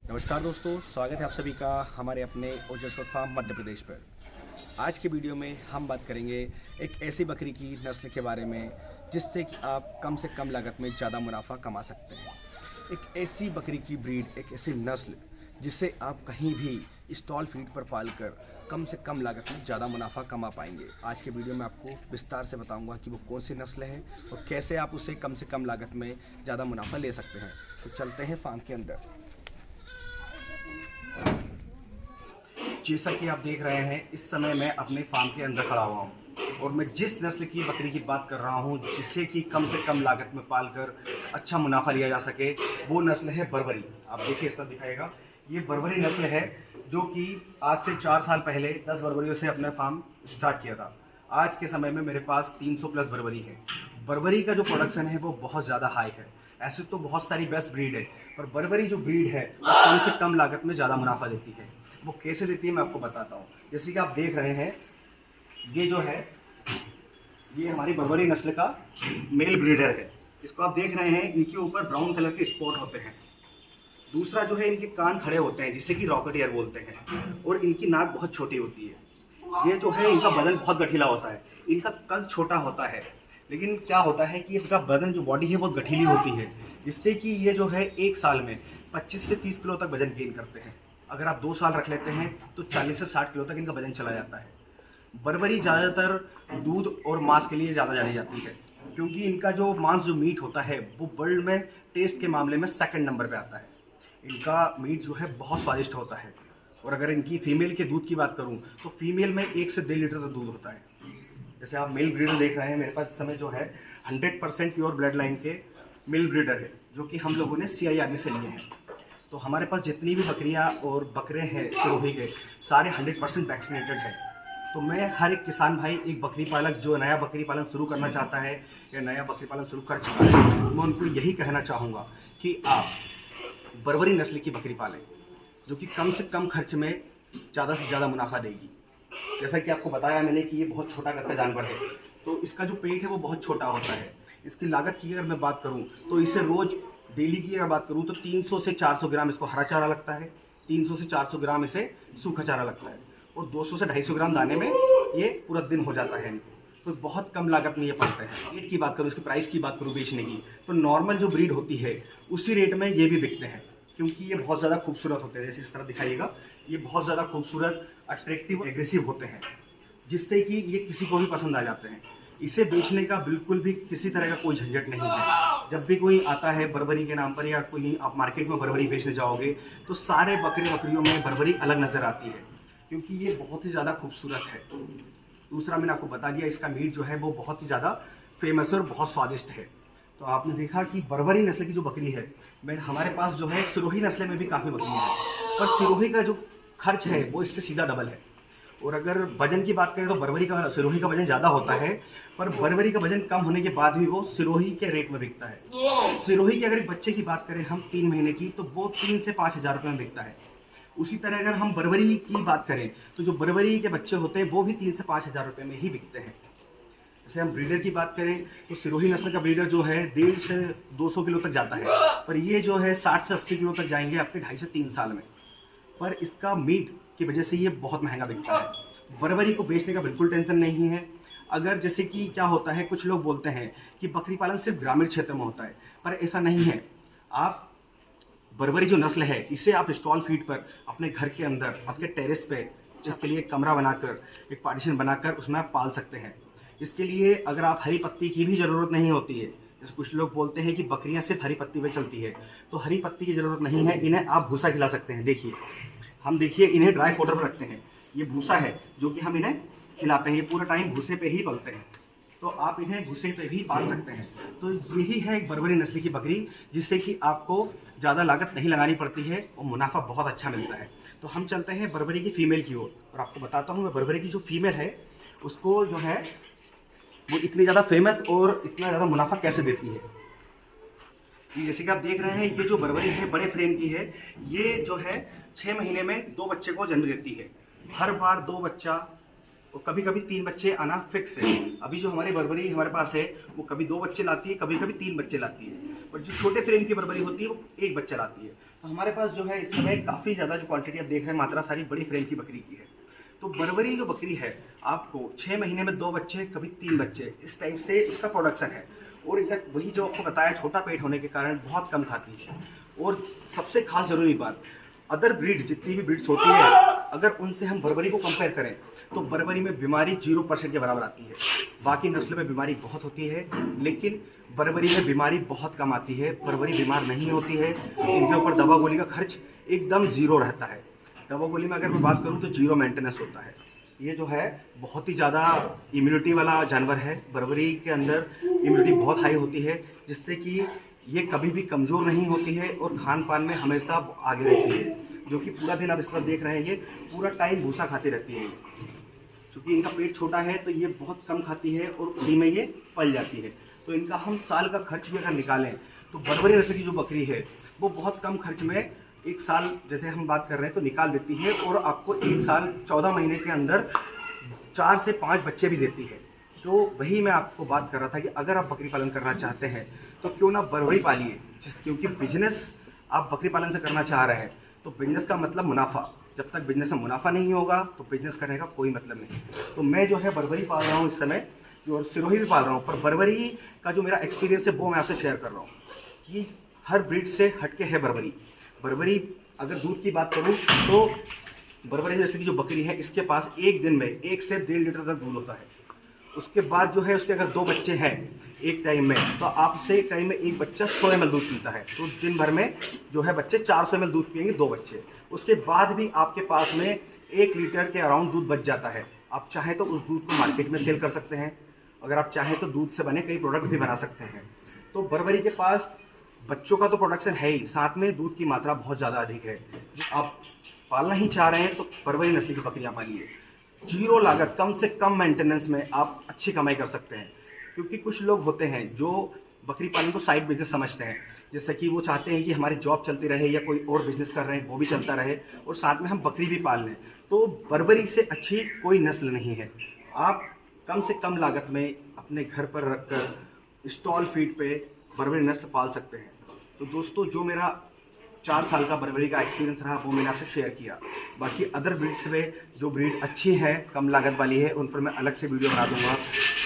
नमस्कार दोस्तों, स्वागत है आप सभी का हमारे अपने ओजर शॉर्ट फार्म मध्य प्रदेश पर। आज के वीडियो में हम बात करेंगे एक ऐसी बकरी की नस्ल के बारे में जिससे कि आप कम से कम लागत में ज़्यादा मुनाफा कमा सकते हैं। एक ऐसी बकरी की ब्रीड, एक ऐसी नस्ल जिससे आप कहीं भी स्टॉल फीड पर पालकर कम से कम लागत में ज़्यादा मुनाफा कमा पाएंगे। आज के वीडियो में आपको विस्तार से बताऊंगा कि वो कौन सी नस्ल है और कैसे आप उसे कम से कम लागत में ज़्यादा मुनाफा ले सकते हैं। तो चलते हैं फार्म के अंदर। जैसा कि आप देख रहे हैं, इस समय मैं अपने फार्म के अंदर खड़ा हुआ हूँ और मैं जिस नस्ल की बकरी की बात कर रहा हूँ जिससे कि कम से कम लागत में पालकर अच्छा मुनाफा लिया जा सके, वो नस्ल है बर्बरी। आप देखिए, इस तरह दिखाएगा। ये बर्बरी नस्ल है जो कि आज से 4 साल पहले 10 बर्बरियों से अपना फार्म स्टार्ट किया था। आज के समय में मेरे पास 300 प्लस बर्बरी है। बर्बरी का जो प्रोडक्शन है वो बहुत ज़्यादा हाई है। ऐसे तो बहुत सारी बेस्ट ब्रीड है, पर बर्बरी जो ब्रीड है वो कम से कम लागत में ज़्यादा मुनाफा देती है। वो कैसे देती है मैं आपको बताता हूँ। जैसे कि आप देख रहे हैं, ये जो है ये हमारी बर्बरी नस्ल का मेल ब्रीडर है। इसको आप देख रहे हैं, इनके ऊपर ब्राउन कलर के स्पॉट होते हैं। दूसरा जो है, इनके कान खड़े होते हैं जिसे कि रॉकेट ईयर बोलते हैं, और इनकी नाक बहुत छोटी होती है। ये जो है, इनका बदन बहुत गठीला होता है। इनका कद छोटा होता है, लेकिन क्या होता है कि इनका बदन जो बॉडी है बहुत गठीली होती है, जिससे कि ये जो है 1 साल में 25 से 30 किलो तक वजन गेन करते हैं। अगर आप 2 साल रख लेते हैं तो 40 से 60 किलो तक इनका वजन चला जाता है। बर्बरी ज़्यादातर दूध और मांस के लिए ज़्यादा जानी जाती है, क्योंकि इनका जो मांस जो मीट होता है वो वर्ल्ड में टेस्ट के मामले में 2nd नंबर पे आता है। इनका मीट जो है बहुत स्वादिष्ट होता है। और अगर इनकी फीमेल के दूध की बात करूँ तो फीमेल में 1 से 1.5 लीटर का दूध होता है। जैसे आप मेल ब्रीडर देख रहे हैं, मेरे पास इस समय जो है 100% प्योर ब्लड लाइन के मेल ब्रीडर है, जो कि हम लोगों ने CIRB से लिए हैं। तो हमारे पास जितनी भी बकरियां और बकरे हैं सिरोही के, सारे 100% वैक्सीनेटेड हैं। तो मैं हर एक किसान भाई, एक बकरी पालक जो नया बकरी पालन शुरू करना चाहता है या नया बकरी पालन शुरू कर चुका है, मैं उनको यही कहना चाहूँगा कि आप बर्बरी नस्ल की बकरी पालें, जो कि कम से कम खर्च में ज़्यादा से ज़्यादा मुनाफा देगी। जैसा कि आपको बताया मैंने कि ये बहुत छोटा कद का जानवर है, तो इसका जो पेट है वो बहुत छोटा होता है। इसकी लागत की अगर मैं बात करूँ तो इसे रोज़ डेली की अगर बात करूँ तो 300 से 400 ग्राम इसको हरा चारा लगता है, 300 से 400 ग्राम इसे सूखा चारा लगता है, और 200 से 250 ग्राम दाने में ये पूरा दिन हो जाता है। तो बहुत कम लागत में ये पड़ते हैं। रेट की बात करूँ, इसके प्राइस की बात करूँ बेचने की, तो नॉर्मल जो ब्रीड होती है उसी रेट में ये भी बिकते हैं, क्योंकि ये बहुत ज़्यादा खूबसूरत होते हैं। जैसे इस तरह दिखाइएगा, ये बहुत ज़्यादा खूबसूरत, अट्रैक्टिव, एग्रेसिव होते हैं, जिससे कि ये किसी को भी पसंद आ जाते हैं। इसे बेचने का बिल्कुल भी किसी तरह का कोई झंझट नहीं है। जब भी कोई आता है बर्बरी के नाम पर, या कोई आप मार्केट में बर्बरी बेचने जाओगे तो सारे बकरियों में बर्बरी अलग नज़र आती है, क्योंकि ये बहुत ही ज़्यादा खूबसूरत है। दूसरा, मैंने आपको बता दिया, इसका मीट जो है वो बहुत ही ज़्यादा फेमस और बहुत स्वादिष्ट है। तो आपने देखा कि बर्बरी नस्ल की जो बकरी है, हमारे पास जो है सिरोही नस्ल में भी काफ़ी बकरियाँ हैं, पर सिरोही का जो खर्च है वो इससे सीधा डबल है। और अगर वजन की बात करें तो सिरोही का वजन ज़्यादा होता है, पर बर्बरी का वजन कम होने के बाद भी वो सिरोही के रेट में बिकता है। सिरोही के अगर एक बच्चे की बात करें हम 3 महीने की, तो वो 3 से 5 हज़ार रुपये में बिकता है। उसी तरह अगर हम बर्बरी की बात करें तो जो बर्बरी के बच्चे होते हैं वो भी 3 से 5 हज़ार रुपये में ही बिकते हैं। जैसे हम ब्रीडर की बात करें तो सिरोही नस्ल का ब्रीडर जो है 1.5 से 200 किलो तक जाता है, पर ये जो है 60 से 80 किलो तक जाएंगे आपके 2.5 से 3 साल में। पर इसका मीट की वजह से ये बहुत महंगा बिकता है। बर्बरी को बेचने का बिल्कुल टेंशन नहीं है। अगर जैसे कि क्या होता है, कुछ लोग बोलते हैं कि बकरी पालन सिर्फ ग्रामीण क्षेत्र में होता है, पर ऐसा नहीं है। आप बर्बरी जो नस्ल है इसे आप स्टॉल फीड पर अपने घर के अंदर, आपके टेरेस पे, जिसके लिए एक कमरा बनाकर, एक पार्टीशन बनाकर उसमें आप पाल सकते हैं। इसके लिए अगर आप हरी पत्ती की भी ज़रूरत नहीं होती है। जैसे कुछ लोग बोलते हैं कि बकरियां सिर्फ हरी पत्ती पे चलती है, तो हरी पत्ती की ज़रूरत नहीं है। इन्हें आप भूसा खिला सकते हैं। देखिए, हम देखिए इन्हें ड्राई फोडर पर रखते हैं। ये भूसा है जो कि हम इन्हें खिलाते हैं। ये पूरा टाइम भूसे पे ही पलते हैं, तो आप इन्हें भूसे पे भी पाल सकते हैं। तो यही है एक बर्बरी नस्ल की बकरी, जिससे कि आपको ज़्यादा लागत नहीं लगानी पड़ती है और मुनाफा बहुत अच्छा मिलता है। तो हम चलते हैं बर्बरी की फ़ीमेल की ओर, और आपको बताता हूँ मैं बर्बरी की जो फीमेल है उसको जो है वो इतनी ज़्यादा फेमस और इतना ज़्यादा मुनाफा कैसे देती है। ये जैसे कि आप देख रहे हैं, ये जो बर्बरी है बड़े फ्रेम की है। ये जो है 6 महीने में 2 बच्चे को जन्म देती है। हर बार 2 बच्चा और कभी कभी 3 बच्चे आना फिक्स है। अभी जो हमारी बर्बरी हमारे पास है वो कभी 2 बच्चे लाती है, कभी कभी 3 बच्चे लाती है। और जो छोटे फ्रेम की बर्बरी होती है वो 1 बच्चा लाती है। तो हमारे पास जो है इस समय काफ़ी ज़्यादा जो क्वांटिटी आप देख रहे हैं मात्रा सारी बड़ी फ्रेम की बकरी की है। तो बर्बरी जो बकरी है आपको 6 महीने में 2 बच्चे, कभी 3 बच्चे, इस टाइप से इसका प्रोडक्शन है। और इनका वही जो आपको बताया, छोटा पेट होने के कारण बहुत कम खाती है। और सबसे खास ज़रूरी बात, अदर ब्रीड जितनी भी ब्रीड्स होती है, अगर उनसे हम बर्बरी को कंपेयर करें तो बर्बरी में बीमारी 0% के बराबर आती है। बाकी नस्लों में बीमारी बहुत होती है, लेकिन बर्बरी में बीमारी बहुत कम आती है। बर्बरी बीमार नहीं होती है। इनके ऊपर दवा गोली का खर्च एकदम ज़ीरो रहता है। दवा गोली में अगर मैं बात करूँ तो जीरो मेंटेनेंस होता है। ये जो है बहुत ही ज़्यादा इम्यूनिटी वाला जानवर है। बर्बरी के अंदर इम्यूनिटी बहुत हाई होती है, जिससे कि ये कभी भी कमज़ोर नहीं होती है और खान पान में हमेशा आगे रहती है। जो कि पूरा दिन आप इस तरफ देख रहे हैं, ये पूरा टाइम भूसा खाती रहती है। क्योंकि इनका पेट छोटा है तो ये बहुत कम खाती है और उसी में ये पल जाती है। तो इनका हम साल का खर्च भी अगर निकालें तो बर्बरी नस्ल की जो बकरी है वो बहुत कम खर्च में एक साल, जैसे हम बात कर रहे हैं, तो निकाल देती है। और आपको एक साल 14 महीने के अंदर 4 से 5 बच्चे भी देती है। तो वही मैं आपको बात कर रहा था कि अगर आप बकरी पालन करना चाहते हैं तो क्यों ना बर्बरी पालिए। क्योंकि बिजनेस आप बकरी पालन से करना चाह रहे हैं तो बिजनेस का मतलब मुनाफा। जब तक बिजनेस में मुनाफा नहीं होगा तो बिजनेस करने का कोई मतलब नहीं। तो मैं जो है बर्बरी पाल रहा हूँ इस समय, और सिरोही भी पाल रहा हूँ। पर बर्बरी का जो मेरा एक्सपीरियंस है वो मैं आपसे शेयर कर रहा हूँ कि हर ब्रीड से हटके है बर्बरी। बर्बरी अगर दूध की बात करूँ तो बर्बरी जैसे की जो बकरी है इसके पास एक दिन में 1 से 1.5 लीटर तक दूध होता है। उसके बाद जो है उसके अगर 2 बच्चे हैं एक टाइम में, तो आपसे एक टाइम में एक बच्चा 100 ml दूध पीता है। तो दिन भर में जो है बच्चे 400 ml दूध पिएंगे 2 बच्चे। उसके बाद भी आपके पास में 1 लीटर के अराउंड दूध बच जाता है। आप चाहें तो उस दूध को मार्केट में सेल कर सकते हैं। अगर आप चाहें तो दूध से बने कई प्रोडक्ट भी बना सकते हैं। तो बर्बरी के पास बच्चों का तो प्रोडक्शन है ही, साथ में दूध की मात्रा बहुत ज़्यादा अधिक है। आप पालना ही चाह रहे हैं तो बर्बरी नस्ल की बकरियाँ पालिए। जीरो लागत, कम से कम मेंटेनेंस में आप अच्छी कमाई कर सकते हैं। क्योंकि कुछ लोग होते हैं जो बकरी पालन को साइड बिजनेस समझते हैं, जैसे कि वो चाहते हैं कि हमारी जॉब चलती रहे या कोई और बिजनेस कर रहे हैं वो भी चलता रहे और साथ में हम बकरी भी पाल लें। तो बर्बरी से अच्छी कोई नस्ल नहीं है। आप कम से कम लागत में अपने घर पर रखकर स्टॉल फीड पे बर्बरी नस्ल पाल सकते हैं। तो दोस्तों, जो मेरा 4 साल का बर्बरी का एक्सपीरियंस रहा वो मैंने आपसे शेयर किया। बाकी अदर ब्रीड्स में जो ब्रीड अच्छी है, कम लागत वाली है, उन पर मैं अलग से वीडियो बना दूंगा।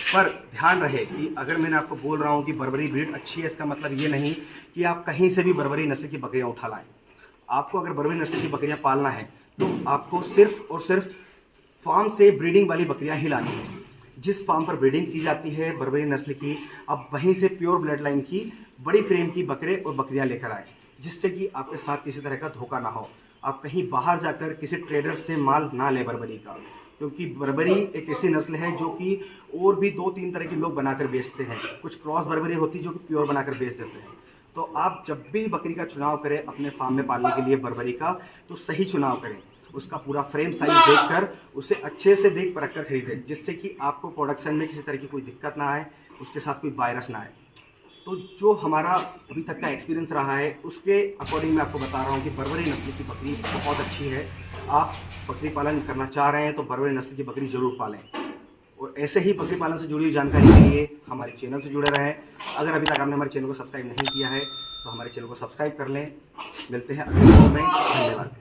पर ध्यान रहे कि अगर मैंने आपको बोल रहा हूँ कि बर्बरी ब्रीड अच्छी है, इसका मतलब ये नहीं कि आप कहीं से भी बर्बरी नस्ल की बकरियाँ उठा लाएँ। आपको अगर बर्बरी नस्ल की बकरियाँ पालना है तो आपको सिर्फ और सिर्फ फार्म से ब्रीडिंग वाली बकरियाँ ही लानी है। जिस फार्म पर ब्रीडिंग की जाती है बर्बरी नस्ल की, आप वहीं से प्योर ब्लड लाइन की बड़ी फ्रेम की बकरे और बकरियाँ लेकर आए, जिससे कि आपके साथ किसी तरह का धोखा ना हो। आप कहीं बाहर जाकर किसी ट्रेडर से माल ना लें बर्बरी का, क्योंकि बर्बरी एक ऐसी नस्ल है जो कि और भी 2-3 तरह के लोग बनाकर बेचते हैं। कुछ क्रॉस बर्बरी होती है जो कि प्योर बनाकर बेच देते हैं। तो आप जब भी बकरी का चुनाव करें अपने फार्म में पालने के लिए बर्बरी का, तो सही चुनाव करें। उसका पूरा फ्रेम साइज देखकर उसे अच्छे से देख परख कर खरीदें, जिससे कि आपको प्रोडक्शन में किसी तरह की कोई दिक्कत ना आए, उसके साथ कोई वायरस ना आए। तो जो हमारा अभी तक का एक्सपीरियंस रहा है उसके अकॉर्डिंग मैं आपको बता रहा हूँ कि बर्बरी नस्ल की बकरी बहुत अच्छी है। आप बकरी पालन करना चाह रहे हैं तो बर्बरी नस्ल की बकरी ज़रूर पालें। और ऐसे ही बकरी पालन से जुड़ी हुई जानकारी के लिए हमारे चैनल से जुड़े रहें। अगर अभी तक आपने हमारे चैनल को सब्सक्राइब नहीं किया है तो हमारे चैनल को सब्सक्राइब कर लें। मिलते हैं अगले वीडियो में। धन्यवाद।